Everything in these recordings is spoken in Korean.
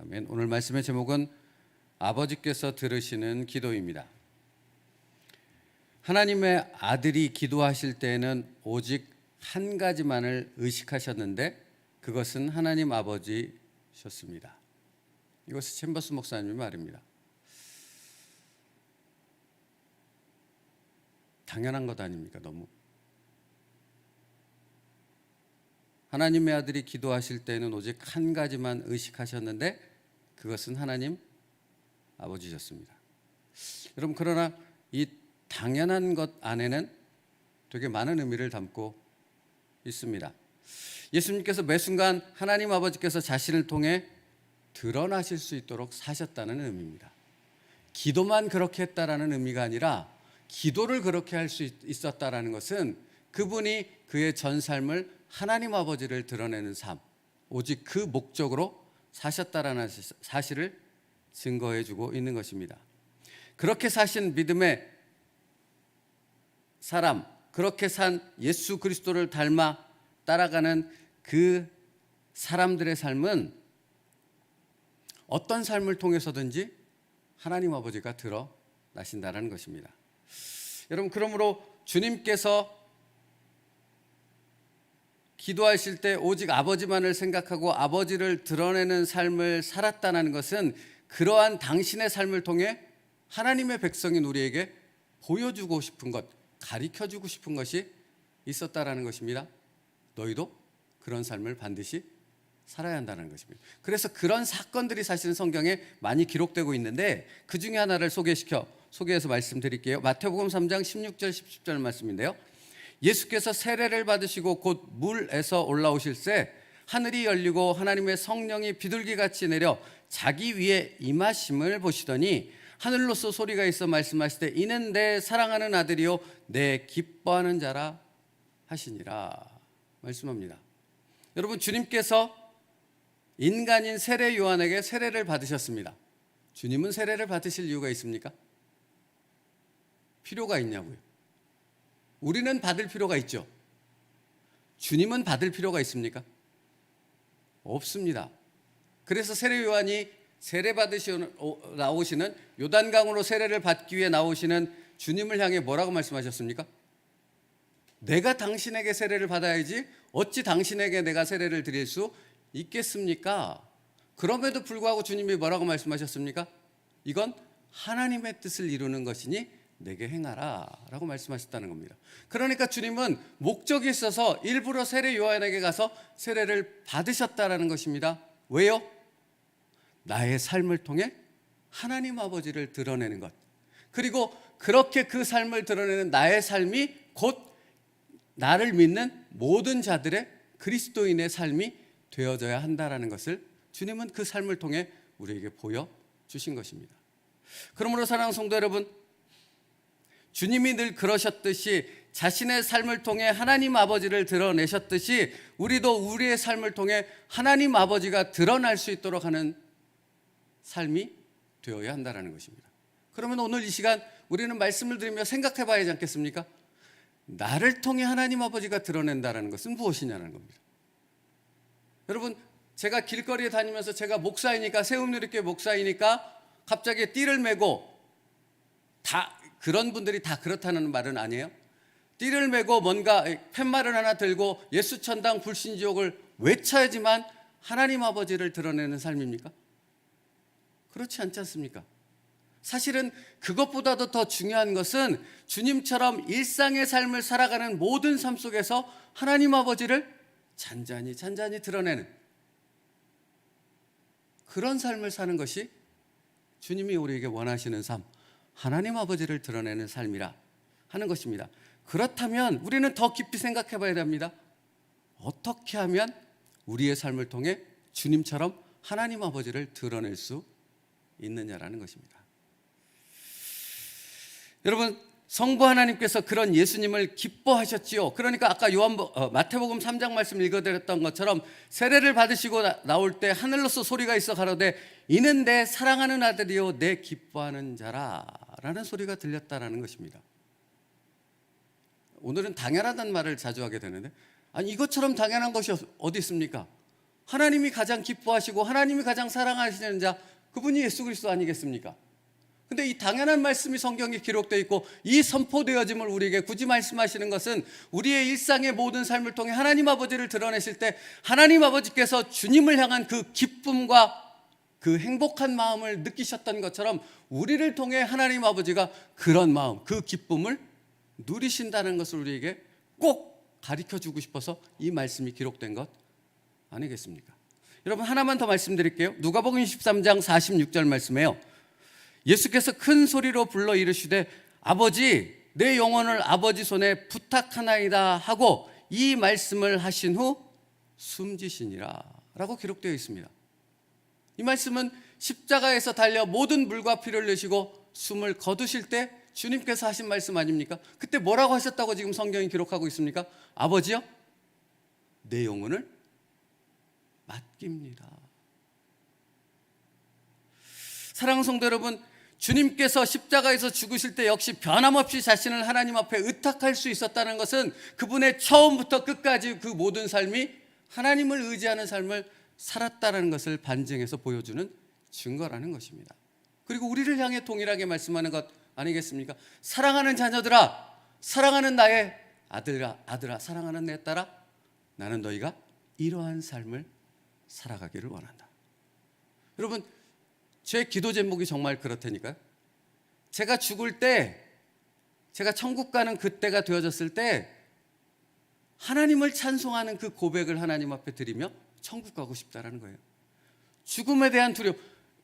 아멘. 오늘 말씀의 제목은 아버지께서 들으시는 기도입니다. 하나님의 아들이 기도하실 때에는 오직 한 가지만을 의식하셨는데 그것은 하나님 아버지셨습니다. 이것은 챔버스 목사님의 말입니다. 당연한 것 아닙니까? 너무. 하나님의 아들이 기도하실 때는 오직 한 가지만 의식하셨는데 그것은 하나님 아버지셨습니다. 여러분, 그러나 이 당연한 것 안에는 되게 많은 의미를 담고 있습니다. 예수님께서 매 순간 하나님 아버지께서 자신을 통해 드러나실 수 있도록 사셨다는 의미입니다. 기도만 그렇게 했다라는 의미가 아니라 기도를 그렇게 할 수 있었다라는 것은 그분이 그의 전 삶을 하나님 아버지를 드러내는 삶, 오직 그 목적으로 사셨다라는 사실을 증거해 주고 있는 것입니다. 그렇게 사신 믿음의 사람, 그렇게 산 예수 그리스도를 닮아 따라가는 그 사람들의 삶은 어떤 삶을 통해서든지 하나님 아버지가 드러나신다는 것입니다. 여러분, 그러므로 주님께서 기도하실 때 오직 아버지만을 생각하고 아버지를 드러내는 삶을 살았다는 것은 그러한 당신의 삶을 통해 하나님의 백성인 우리에게 보여주고 싶은 것, 가르쳐주고 싶은 것이 있었다라는 것입니다. 너희도 그런 삶을 반드시 살아야 한다는 것입니다. 그래서 그런 사건들이 사실은 성경에 많이 기록되고 있는데 그 중에 하나를 소개해서 말씀드릴게요. 마태복음 3장 16절 17절 말씀인데요. 예수께서 세례를 받으시고 곧 물에서 올라오실새 하늘이 열리고 하나님의 성령이 비둘기같이 내려 자기 위에 임하심을 보시더니 하늘로서 소리가 있어 말씀하시되 이는 내 사랑하는 아들이요 내 기뻐하는 자라 하시니라 말씀합니다. 여러분, 주님께서 인간인 세례 요한에게 세례를 받으셨습니다. 주님은 세례를 받으실 이유가 있습니까? 필요가 있냐고요. 우리는 받을 필요가 있죠. 주님은 받을 필요가 있습니까? 없습니다. 그래서 세례 요한이 세례 받으시러 나오시는 요단강으로 세례를 받기 위해 나오시는 주님을 향해 뭐라고 말씀하셨습니까? 내가 당신에게 세례를 받아야지 어찌 당신에게 내가 세례를 드릴 수 있겠습니까? 그럼에도 불구하고 주님이 뭐라고 말씀하셨습니까? 이건 하나님의 뜻을 이루는 것이니 내게 행하라 라고 말씀하셨다는 겁니다. 그러니까 주님은 목적이 있어서 일부러 세례 요한에게 가서 세례를 받으셨다는 것입니다. 왜요? 나의 삶을 통해 하나님 아버지를 드러내는 것, 그리고 그렇게 그 삶을 드러내는 나의 삶이 곧 나를 믿는 모든 자들의 그리스도인의 삶이 되어져야 한다는 것을 주님은 그 삶을 통해 우리에게 보여주신 것입니다. 그러므로 사랑하는 성도 여러분, 주님이 늘 그러셨듯이 자신의 삶을 통해 하나님 아버지를 드러내셨듯이 우리도 우리의 삶을 통해 하나님 아버지가 드러날 수 있도록 하는 삶이 되어야 한다는 것입니다. 그러면 오늘 이 시간 우리는 말씀을 들으며 생각해 봐야 하지 않겠습니까? 나를 통해 하나님 아버지가 드러낸다는 것은 무엇이냐는 겁니다. 여러분, 제가 길거리에 다니면서 제가 목사이니까, 새움누리교회 목사이니까 갑자기 띠를 메고, 다 그런 분들이 다 그렇다는 말은 아니에요. 띠를 메고 뭔가 팻말을 하나 들고 예수천당 불신지옥을 외쳐야지만 하나님 아버지를 드러내는 삶입니까? 그렇지 않지 않습니까? 사실은 그것보다도 더 중요한 것은 주님처럼 일상의 삶을 살아가는 모든 삶 속에서 하나님 아버지를 잔잔히 드러내는 그런 삶을 사는 것이 주님이 우리에게 원하시는 삶, 하나님 아버지를 드러내는 삶이라 하는 것입니다. 그렇다면 우리는 더 깊이 생각해 봐야 됩니다. 어떻게 하면 우리의 삶을 통해 주님처럼 하나님 아버지를 드러낼 수 있느냐라는 것입니다. 여러분, 성부 하나님께서 그런 예수님을 기뻐하셨지요. 그러니까 아까 마태복음 3장 말씀 읽어드렸던 것처럼 세례를 받으시고 나올 때 하늘로서 소리가 있어 가로되 이는 내 사랑하는 아들이요 내 기뻐하는 자라 라는 소리가 들렸다라는 것입니다. 오늘은 당연하다는 말을 자주 하게 되는데, 아니 이것처럼 당연한 것이 어디 있습니까? 하나님이 가장 기뻐하시고 하나님이 가장 사랑하시는 자, 그분이 예수 그리스도 아니겠습니까? 근데 이 당연한 말씀이 성경에 기록되어 있고 이 선포되어짐을 우리에게 굳이 말씀하시는 것은 우리의 일상의 모든 삶을 통해 하나님 아버지를 드러내실 때 하나님 아버지께서 주님을 향한 그 기쁨과 그 행복한 마음을 느끼셨던 것처럼 우리를 통해 하나님 아버지가 그런 마음, 그 기쁨을 누리신다는 것을 우리에게 꼭 가르쳐주고 싶어서 이 말씀이 기록된 것 아니겠습니까? 여러분, 하나만 더 말씀드릴게요. 누가복음 13장 46절 말씀에요, 예수께서 큰 소리로 불러 이르시되 아버지, 내 영혼을 아버지 손에 부탁하나이다 하고 이 말씀을 하신 후 숨지시니라 라고 기록되어 있습니다. 이 말씀은 십자가에서 달려 모든 물과 피를 흘리시고 숨을 거두실 때 주님께서 하신 말씀 아닙니까? 그때 뭐라고 하셨다고 지금 성경이 기록하고 있습니까? 아버지요, 내 영혼을 맡깁니다. 사랑하는 성도 여러분, 주님께서 십자가에서 죽으실 때 역시 변함없이 자신을 하나님 앞에 의탁할 수 있었다는 것은 그분의 처음부터 끝까지 그 모든 삶이 하나님을 의지하는 삶을 살았다는 것을 반증해서 보여주는 증거라는 것입니다. 그리고 우리를 향해 동일하게 말씀하는 것 아니겠습니까? 사랑하는 자녀들아, 사랑하는 나의 아들아, 사랑하는 내 딸아, 나는 너희가 이러한 삶을 살아가기를 원한다. 여러분, 제 기도 제목이 정말 그렇다니까요. 제가 죽을 때, 제가 천국 가는 그때가 되어졌을 때 하나님을 찬송하는 그 고백을 하나님 앞에 드리며 천국 가고 싶다라는 거예요. 죽음에 대한 두려움.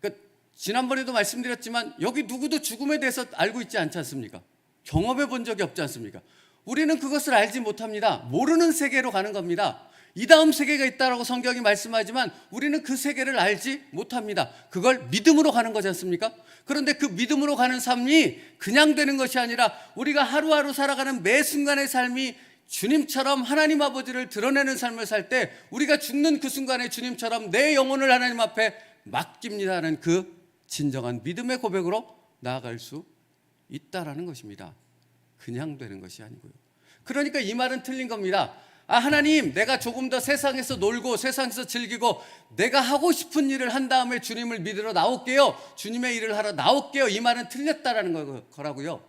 그러니까 지난번에도 말씀드렸지만 여기 누구도 죽음에 대해서 알고 있지 않지 않습니까? 경험해 본 적이 없지 않습니까? 우리는 그것을 알지 못합니다. 모르는 세계로 가는 겁니다. 이 다음 세계가 있다라고 성경이 말씀하지만 우리는 그 세계를 알지 못합니다. 그걸 믿음으로 가는 거지 않습니까? 그런데 그 믿음으로 가는 삶이 그냥 되는 것이 아니라 우리가 하루하루 살아가는 매 순간의 삶이 주님처럼 하나님 아버지를 드러내는 삶을 살 때 우리가 죽는 그 순간에 주님처럼 내 영혼을 하나님 앞에 맡깁니다는 그 진정한 믿음의 고백으로 나아갈 수 있다라는 것입니다. 그냥 되는 것이 아니고요. 그러니까 이 말은 틀린 겁니다. 하나님, 내가 조금 더 세상에서 놀고 세상에서 즐기고 내가 하고 싶은 일을 한 다음에 주님을 믿으러 나올게요, 주님의 일을 하러 나올게요, 이 말은 틀렸다라는 거라고요.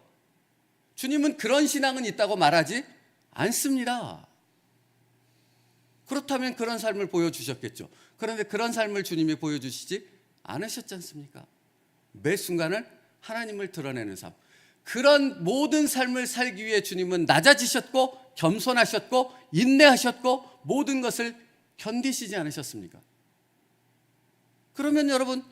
주님은 그런 신앙은 있다고 말하지 않습니다. 그렇다면 그런 삶을 보여주셨겠죠. 그런데 그런 삶을 주님이 보여주시지 않으셨지 않습니까? 매 순간을 하나님을 드러내는 삶, 그런 모든 삶을 살기 위해 주님은 낮아지셨고 겸손하셨고 인내하셨고 모든 것을 견디시지 않으셨습니까? 그러면 여러분,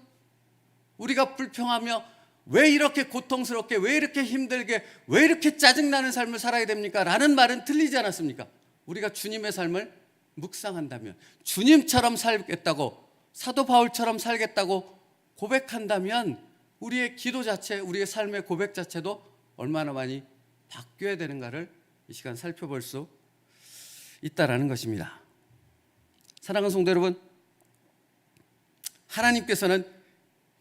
우리가 불평하며 왜 이렇게 고통스럽게, 왜 이렇게 힘들게, 왜 이렇게 짜증나는 삶을 살아야 됩니까? 라는 말은 틀리지 않았습니까? 우리가 주님의 삶을 묵상한다면, 주님처럼 살겠다고, 사도 바울처럼 살겠다고 고백한다면 우리의 기도 자체, 우리의 삶의 고백 자체도 얼마나 많이 바뀌어야 되는가를 이 시간 살펴볼 수 있다라는 것입니다. 사랑하는 성도 여러분, 하나님께서는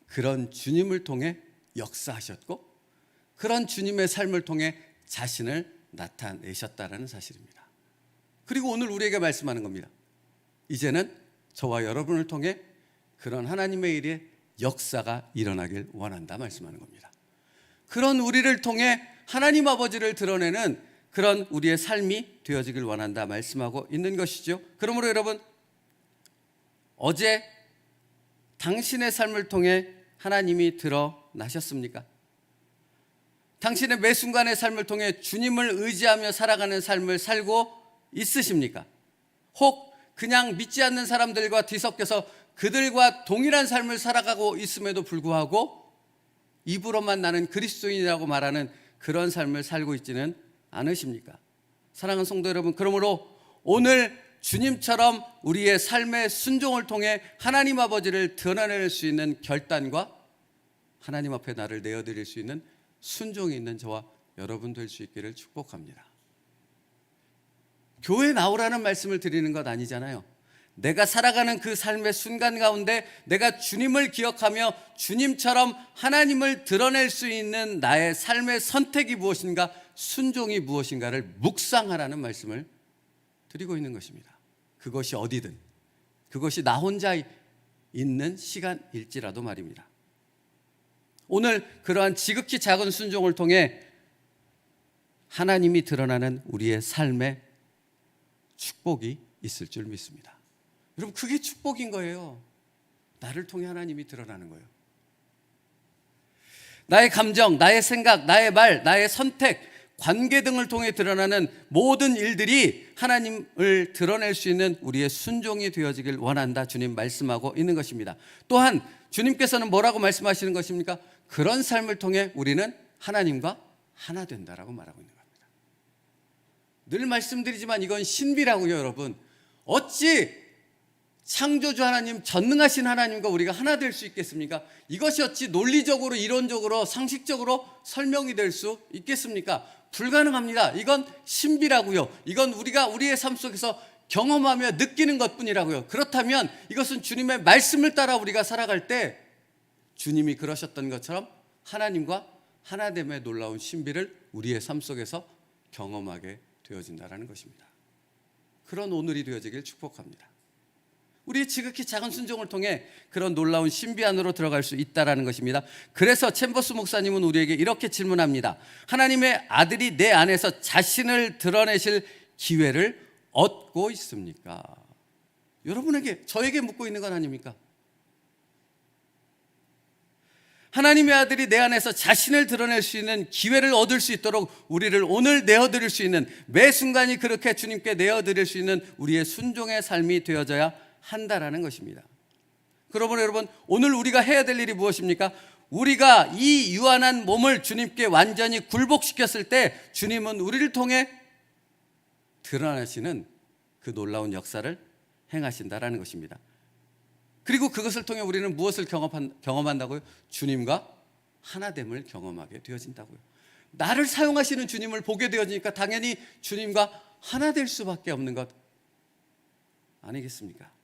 그런 주님을 통해 역사하셨고 그런 주님의 삶을 통해 자신을 나타내셨다라는 사실입니다. 그리고 오늘 우리에게 말씀하는 겁니다. 이제는 저와 여러분을 통해 그런 하나님의 일의 역사가 일어나길 원한다 말씀하는 겁니다. 그런 우리를 통해 하나님 아버지를 드러내는 그런 우리의 삶이 되어지길 원한다 말씀하고 있는 것이죠. 그러므로 여러분, 어제 당신의 삶을 통해 하나님이 드러나셨습니까? 당신의 매 순간의 삶을 통해 주님을 의지하며 살아가는 삶을 살고 있으십니까? 혹 그냥 믿지 않는 사람들과 뒤섞여서 그들과 동일한 삶을 살아가고 있음에도 불구하고 입으로만 나는 그리스도인이라고 말하는 그런 삶을 살고 있지는 않으십니까? 사랑하는 성도 여러분, 그러므로 오늘 주님처럼 우리의 삶의 순종을 통해 하나님 아버지를 드러낼 수 있는 결단과 하나님 앞에 나를 내어드릴 수 있는 순종이 있는 저와 여러분 될 수 있기를 축복합니다. 교회 나오라는 말씀을 드리는 것 아니잖아요. 내가 살아가는 그 삶의 순간 가운데 내가 주님을 기억하며 주님처럼 하나님을 드러낼 수 있는 나의 삶의 선택이 무엇인가, 순종이 무엇인가를 묵상하라는 말씀을 드리고 있는 것입니다. 그것이 어디든, 그것이 나 혼자 있는 시간일지라도 말입니다. 오늘 그러한 지극히 작은 순종을 통해 하나님이 드러나는 우리의 삶의 축복이 있을 줄 믿습니다. 여러분, 그게 축복인 거예요. 나를 통해 하나님이 드러나는 거예요. 나의 감정, 나의 생각, 나의 말, 나의 선택, 관계 등을 통해 드러나는 모든 일들이 하나님을 드러낼 수 있는 우리의 순종이 되어지길 원한다, 주님 말씀하고 있는 것입니다. 또한 주님께서는 뭐라고 말씀하시는 것입니까? 그런 삶을 통해 우리는 하나님과 하나 된다라고 말하고 있는 겁니다. 늘 말씀드리지만 이건 신비라고요, 여러분. 어찌 창조주 하나님, 전능하신 하나님과 우리가 하나 될 수 있겠습니까? 이것이 어찌 논리적으로, 이론적으로, 상식적으로 설명이 될 수 있겠습니까? 불가능합니다. 이건 신비라고요. 이건 우리가 우리의 삶 속에서 경험하며 느끼는 것뿐이라고요. 그렇다면 이것은 주님의 말씀을 따라 우리가 살아갈 때 주님이 그러셨던 것처럼 하나님과 하나됨의 놀라운 신비를 우리의 삶 속에서 경험하게 되어진다는 것입니다. 그런 오늘이 되어지길 축복합니다. 우리의 지극히 작은 순종을 통해 그런 놀라운 신비 안으로 들어갈 수 있다는 것입니다. 그래서 챔버스 목사님은 우리에게 이렇게 질문합니다. 하나님의 아들이 내 안에서 자신을 드러내실 기회를 얻고 있습니까? 여러분에게, 저에게 묻고 있는 건 아닙니까? 하나님의 아들이 내 안에서 자신을 드러낼 수 있는 기회를 얻을 수 있도록 우리를 오늘 내어드릴 수 있는, 매 순간이 그렇게 주님께 내어드릴 수 있는 우리의 순종의 삶이 되어져야 한다라는 것입니다. 그러므로 여러분, 오늘 우리가 해야 될 일이 무엇입니까? 우리가 이 유한한 몸을 주님께 완전히 굴복시켰을 때 주님은 우리를 통해 드러나시는 그 놀라운 역사를 행하신다라는 것입니다. 그리고 그것을 통해 우리는 무엇을 경험한다고요? 주님과 하나됨을 경험하게 되어진다고요. 나를 사용하시는 주님을 보게 되어지니까 당연히 주님과 하나 될 수밖에 없는 것 아니겠습니까?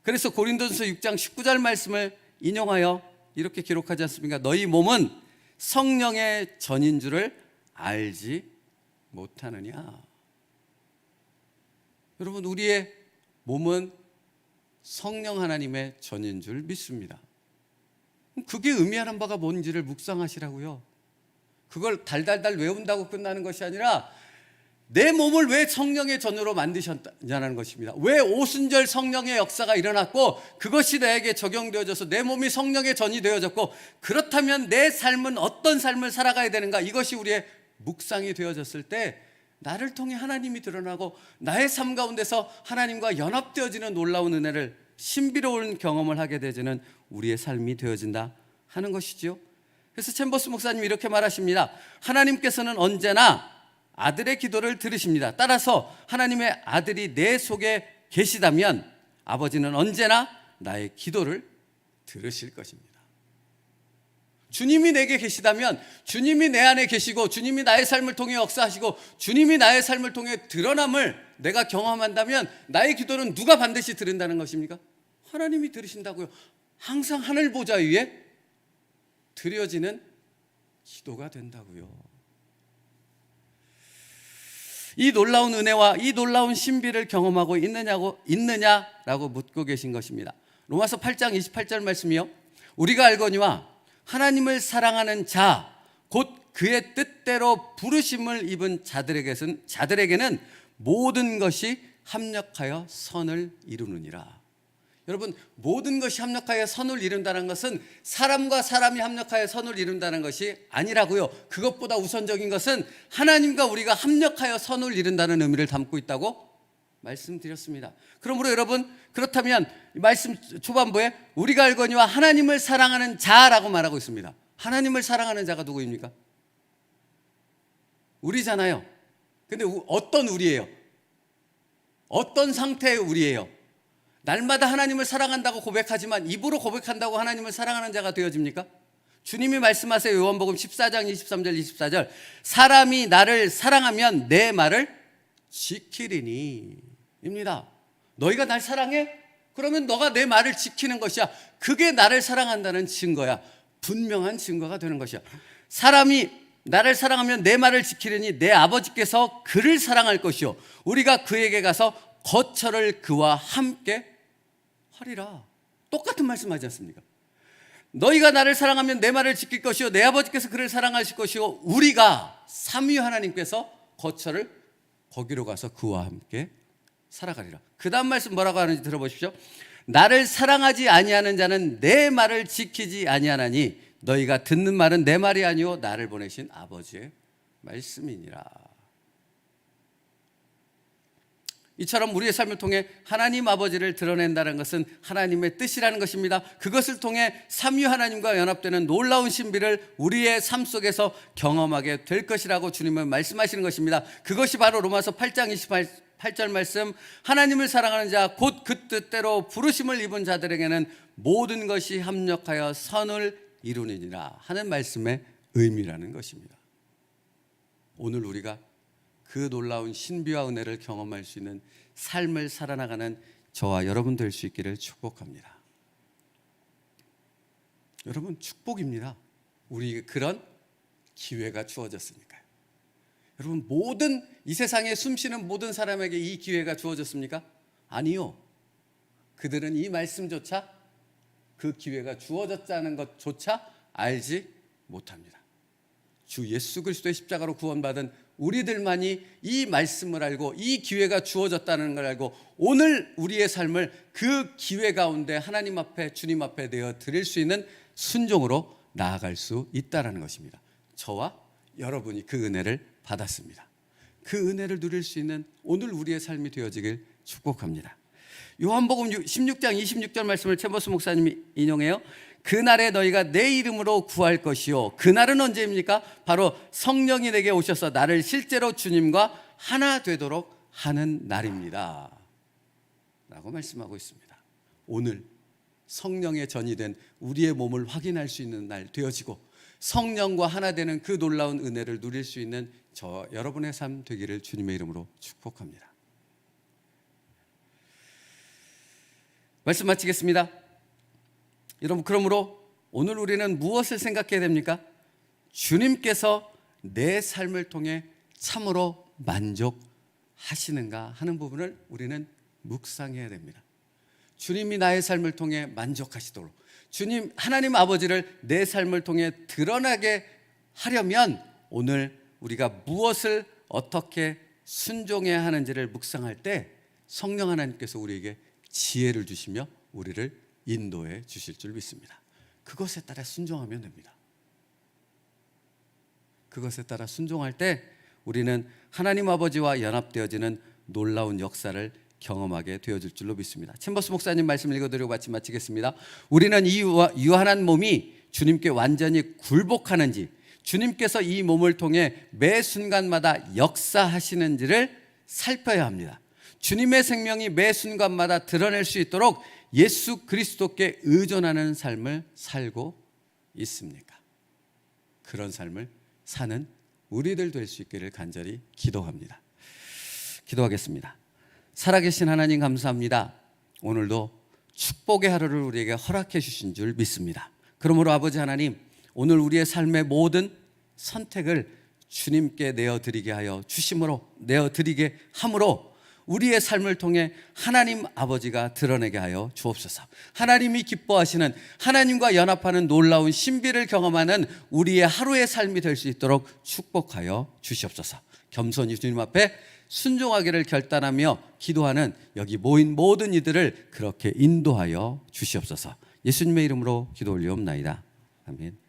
그래서 고린도전서 6장 19절 말씀을 인용하여 이렇게 기록하지 않습니까? 너희 몸은 성령의 전인 줄을 알지 못하느냐. 여러분, 우리의 몸은 성령 하나님의 전인 줄 믿습니다. 그게 의미하는 바가 뭔지를 묵상하시라고요. 그걸 달달달 외운다고 끝나는 것이 아니라 내 몸을 왜 성령의 전으로 만드셨냐는 것입니다. 왜 오순절 성령의 역사가 일어났고 그것이 나에게 적용되어져서 내 몸이 성령의 전이 되어졌고, 그렇다면 내 삶은 어떤 삶을 살아가야 되는가, 이것이 우리의 묵상이 되어졌을 때 나를 통해 하나님이 드러나고 나의 삶 가운데서 하나님과 연합되어지는 놀라운 은혜를, 신비로운 경험을 하게 되지는 우리의 삶이 되어진다 하는 것이죠. 그래서 챔버스 목사님이 이렇게 말하십니다. 하나님께서는 언제나 아들의 기도를 들으십니다. 따라서 하나님의 아들이 내 속에 계시다면 아버지는 언제나 나의 기도를 들으실 것입니다. 주님이 내게 계시다면, 주님이 내 안에 계시고 주님이 나의 삶을 통해 역사하시고 주님이 나의 삶을 통해 드러남을 내가 경험한다면 나의 기도는 누가 반드시 들은다는 것입니까? 하나님이 들으신다고요. 항상 하늘 보좌 위에 드려지는 기도가 된다고요. 이 놀라운 은혜와 이 놀라운 신비를 경험하고 있느냐라고 묻고 계신 것입니다. 로마서 8장 28절 말씀이요. 우리가 알거니와 하나님을 사랑하는 자, 곧 그의 뜻대로 부르심을 입은 자들에게는 모든 것이 합력하여 선을 이루느니라. 여러분, 모든 것이 합력하여 선을 이룬다는 것은 사람과 사람이 합력하여 선을 이룬다는 것이 아니라고요. 그것보다 우선적인 것은 하나님과 우리가 합력하여 선을 이룬다는 의미를 담고 있다고 말씀드렸습니다. 그러므로 여러분, 그렇다면 말씀 초반부에 우리가 알거니와 하나님을 사랑하는 자라고 말하고 있습니다. 하나님을 사랑하는 자가 누구입니까? 우리잖아요. 근데 어떤 우리예요? 어떤 상태의 우리예요? 날마다 하나님을 사랑한다고 고백하지만 입으로 고백한다고 하나님을 사랑하는 자가 되어집니까? 주님이 말씀하세요. 요한복음 14장 23절 24절. 사람이 나를 사랑하면 내 말을 지키리니 입니다. 너희가 날 사랑해? 그러면 너가 내 말을 지키는 것이야. 그게 나를 사랑한다는 증거야. 분명한 증거가 되는 것이야. 사람이 나를 사랑하면 내 말을 지키려니 내 아버지께서 그를 사랑할 것이요 우리가 그에게 가서 거처를 그와 함께 하리라. 똑같은 말씀하지 않습니까? 너희가 나를 사랑하면 내 말을 지킬 것이요 내 아버지께서 그를 사랑하실 것이요 우리가 삼위 하나님께서 거처를 거기로 가서 그와 함께 살아가리라. 그 다음 말씀 뭐라고 하는지 들어보십시오. 나를 사랑하지 아니하는 자는 내 말을 지키지 아니하나니 너희가 듣는 말은 내 말이 아니요 나를 보내신 아버지의 말씀이니라. 이처럼 우리의 삶을 통해 하나님 아버지를 드러낸다는 것은 하나님의 뜻이라는 것입니다. 그것을 통해 삼위 하나님과 연합되는 놀라운 신비를 우리의 삶 속에서 경험하게 될 것이라고 주님은 말씀하시는 것입니다. 그것이 바로 로마서 8장 28절 말씀, 하나님을 사랑하는 자 곧 그 뜻대로 부르심을 입은 자들에게는 모든 것이 합력하여 선을 이루느니라 하는 말씀의 의미라는 것입니다. 오늘 우리가 그 놀라운 신비와 은혜를 경험할 수 있는 삶을 살아나가는 저와 여러분 될 수 있기를 축복합니다. 여러분, 축복입니다. 우리에게 그런 기회가 주어졌으니까요. 여러분, 모든 이 세상에 숨쉬는 모든 사람에게 이 기회가 주어졌습니까? 아니요. 그들은 이 말씀조차, 그 기회가 주어졌다는 것조차 알지 못합니다. 주 예수 그리스도의 십자가로 구원받은 우리들만이 이 말씀을 알고 이 기회가 주어졌다는 걸 알고 오늘 우리의 삶을 그 기회 가운데 하나님 앞에, 주님 앞에 내어 드릴 수 있는 순종으로 나아갈 수 있다는 것입니다. 저와 여러분이 그 은혜를 받았습니다. 그 은혜를 누릴 수 있는 오늘 우리의 삶이 되어지길 축복합니다. 요한복음 16장 26절 말씀을 최보수 목사님이 인용해요. 그날에 너희가 내 이름으로 구할 것이요. 그날은 언제입니까? 바로 성령이 내게 오셔서 나를 실제로 주님과 하나 되도록 하는 날입니다 라고 말씀하고 있습니다. 오늘 성령의 전이 된 우리의 몸을 확인할 수 있는 날 되어지고 성령과 하나 되는 그 놀라운 은혜를 누릴 수 있는 저 여러분의 삶 되기를 주님의 이름으로 축복합니다. 말씀 마치겠습니다. 여러분, 그러므로 오늘 우리는 무엇을 생각해야 됩니까? 주님께서 내 삶을 통해 참으로 만족하시는가 하는 부분을 우리는 묵상해야 됩니다. 주님이 나의 삶을 통해 만족하시도록 주님 하나님 아버지를 내 삶을 통해 드러나게 하려면 오늘 우리가 무엇을 어떻게 순종해야 하는지를 묵상할 때 성령 하나님께서 우리에게 지혜를 주시며 우리를 인도해 주실 줄 믿습니다. 그것에 따라 순종하면 됩니다. 그것에 따라 순종할 때 우리는 하나님 아버지와 연합되어지는 놀라운 역사를 경험하게 되어질 줄로 믿습니다. 챔버스 목사님 말씀을 읽어드리고 마치겠습니다. 우리는 이 유한한 몸이 주님께 완전히 굴복하는지, 주님께서 이 몸을 통해 매 순간마다 역사하시는지를 살펴야 합니다. 주님의 생명이 매 순간마다 드러낼 수 있도록 예수 그리스도께 의존하는 삶을 살고 있습니까? 그런 삶을 사는 우리들 될 수 있기를 간절히 기도합니다. 기도하겠습니다. 살아계신 하나님 감사합니다. 오늘도 축복의 하루를 우리에게 허락해 주신 줄 믿습니다. 그러므로 아버지 하나님, 오늘 우리의 삶의 모든 선택을 주님께 내어드리게 하여 주심으로, 내어드리게 함으로 우리의 삶을 통해 하나님 아버지가 드러내게 하여 주옵소서. 하나님이 기뻐하시는, 하나님과 연합하는 놀라운 신비를 경험하는 우리의 하루의 삶이 될 수 있도록 축복하여 주시옵소서. 겸손히 주님 앞에 순종하기를 결단하며 기도하는 여기 모인 모든 이들을 그렇게 인도하여 주시옵소서. 예수님의 이름으로 기도 올리옵나이다. 아멘.